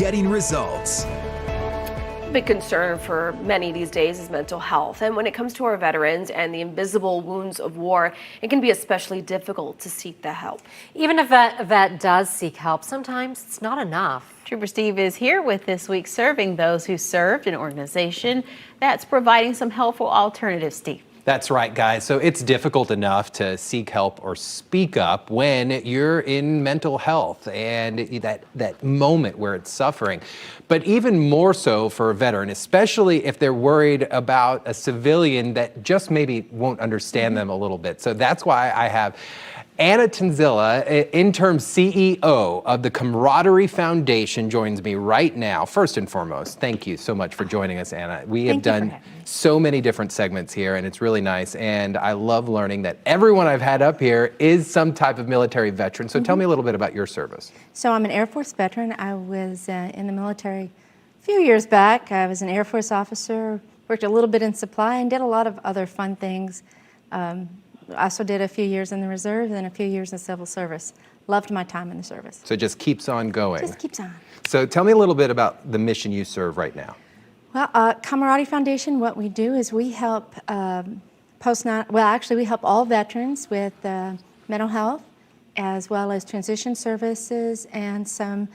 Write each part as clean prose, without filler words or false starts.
getting results. A big concern for many these days is mental health. And when it comes to our veterans and the invisible wounds of war, it can be especially difficult to seek the help. Even if a vet does seek help, sometimes it's not enough. Trooper Steve is here with This Week Serving, those who served an organization that's providing some helpful alternatives, Steve. That's right, guys. So it's difficult enough to seek help or speak up when you're in mental health and that moment where it's suffering. But even more so for a veteran, especially if they're worried about a civilian that just maybe won't understand them a little bit. So that's why I have Anna Tanzilla, interim CEO of the Camaraderie Foundation, joins me right now. First and foremost, thank you so much for joining us, Anna. We have done so many different segments here, and it's really nice. And I love learning that everyone I've had up here is some type of military veteran. So tell me a little bit about your service. So I'm an Air Force veteran. I was in the military a few years back. I was an Air Force officer, worked a little bit in supply, and did a lot of other fun things. I also did a few years in the reserve and a few years in civil service. Loved my time in the service. So it just keeps on going. Just keeps on. So tell me a little bit about the mission you serve right now. Well, Camaraderie Foundation, what we do is we help we help all veterans with mental health, as well as transition services and some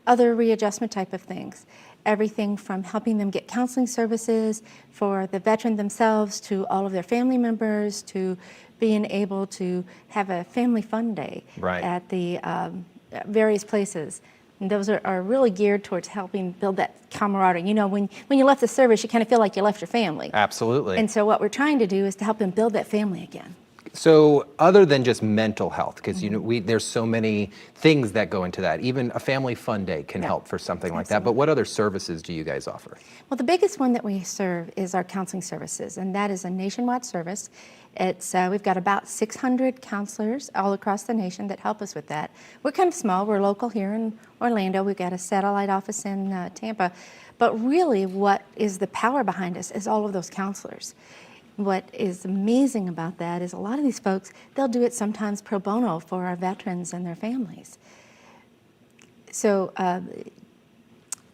other readjustment type of things. Everything from helping them get counseling services for the veteran themselves to all of their family members to being able to have a family fun day at the various places. And those are really geared towards helping build that camaraderie. You know, when you left the service, you kind of feel like you left your family. Absolutely. And so what we're trying to do is to help them build that family again. So other than just mental health, because you know there's so many things that go into that. Even a family fun day can help for something like that. But what other services do you guys offer? Well, the biggest one that we serve is our counseling services, and that is a nationwide service. It's we've got about 600 counselors all across the nation that help us with that. We're kind of small. We're local here in Orlando. We've got a satellite office in Tampa. But really what is the power behind us is all of those counselors. What is amazing about that is a lot of these folks, they'll do it sometimes pro bono for our veterans and their families. So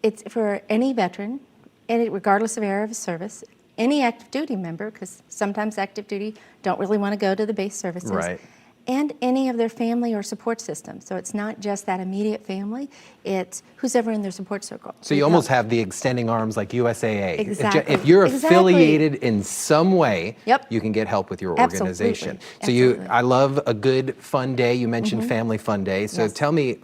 it's for any veteran, regardless of area of service, any active duty member, because sometimes active duty don't really want to go to the base services, and any of their family or support system. So it's not just that immediate family, it's who's ever in their support circle. So you almost have the extending arms like USAA. Exactly. If you're affiliated in some way, you can get help with your organization. Absolutely. So I love a good fun day. You mentioned family fun day. So tell me,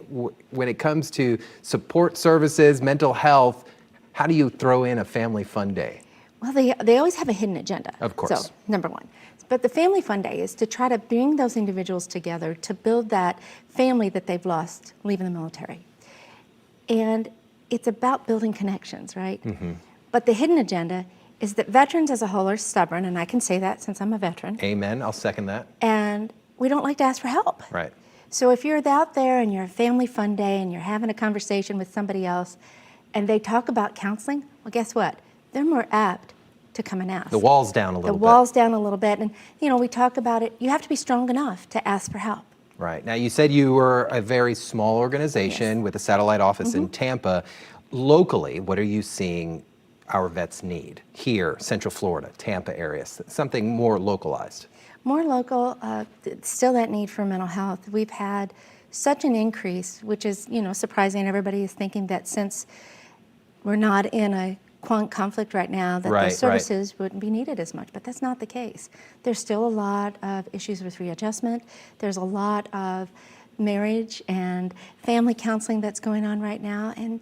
when it comes to support services, mental health, how do you throw in a family fun day? Well, they always have a hidden agenda. Of course. So, number one. But the Family Fun Day is to try to bring those individuals together to build that family that they've lost leaving the military. And it's about building connections, right? But the hidden agenda is that veterans as a whole are stubborn, and I can say that since I'm a veteran. Amen. I'll second that. And we don't like to ask for help. Right. So if you're out there and you're a Family Fun Day and you're having a conversation with somebody else and they talk about counseling, well, guess what? They're more apt to come and ask. The wall's down a little bit. The wall's down a little bit. And, you know, we talk about it. You have to be strong enough to ask for help. Right. Now, you said you were a very small organization with a satellite office in Tampa. Locally, what are you seeing our vets need here, Central Florida, Tampa area, something more localized? More local, still that need for mental health. We've had such an increase, which is, you know, surprising. Everybody is thinking that since we're not in a conflict right now, that those services wouldn't be needed as much, but that's not the case. There's still a lot of issues with readjustment. There's a lot of marriage and family counseling that's going on right now, and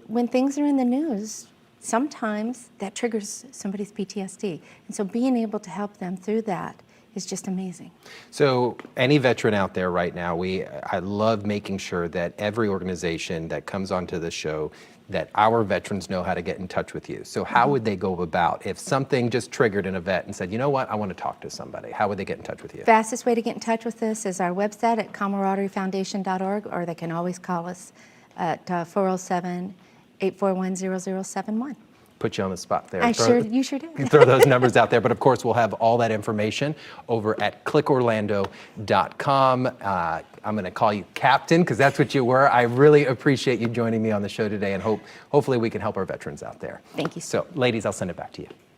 when things are in the news, sometimes that triggers somebody's PTSD, and so being able to help them through that is just amazing. So any veteran out there right now, I love making sure that every organization that comes onto the show, that our veterans know how to get in touch with you. So how would they go about if something just triggered in a vet and said, you know what, I want to talk to somebody? How would they get in touch with you? Fastest way to get in touch with us is our website at camaraderiefoundation.org, or they can always call us at 407-841-0071. put you on the spot there. You sure did. Throw those numbers out there. But of course, we'll have all that information over at clickorlando.com. I'm going to call you Captain because that's what you were. I really appreciate you joining me on the show today, and hopefully we can help our veterans out there. Thank you. So, ladies, I'll send it back to you.